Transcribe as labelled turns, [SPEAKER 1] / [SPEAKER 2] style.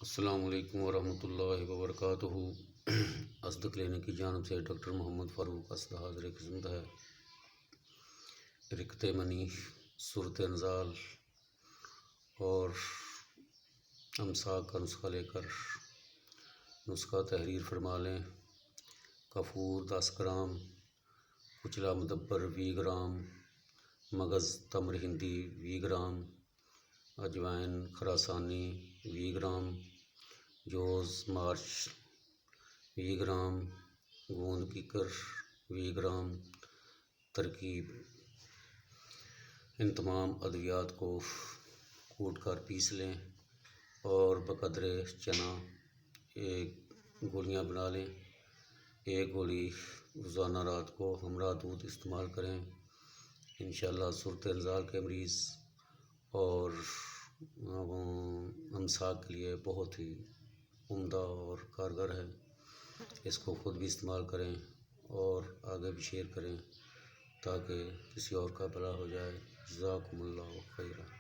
[SPEAKER 1] السلام علیکم ورحمۃ اللہ وبرکاتہ۔ اصدق لینے کی جانب سے ڈاکٹر محمد فاروق اسد حاضر خدمت ہے۔ رکت منی، صورت انزال اور امساک کا نسخہ لے کر نسخہ تحریر فرما لیں۔ کافور 10 گرام، کچلا مدبر 20 گرام، مغز تمر ہندی 20 گرام، اجوائن خراسانی 20 گرام، جوز مارچ 20 گرام، گوند کیکر 20 گرام۔ ترکیب: ان تمام ادویات کو کوٹ کر پیس لیں اور بقدر چنا گولیاں بنا لیں۔ ایک گولی روزانہ رات کو ہمراہ دودھ استعمال کریں۔ انشاءاللہ صورت انزال کے مریض اور امساک کے لیے بہت ہی عمدہ اور کارگر ہے۔ اس کو خود بھی استعمال کریں اور آگے بھی شیئر کریں تاکہ کسی اور کا بھلا ہو جائے۔ جزاکم اللہ خیرا۔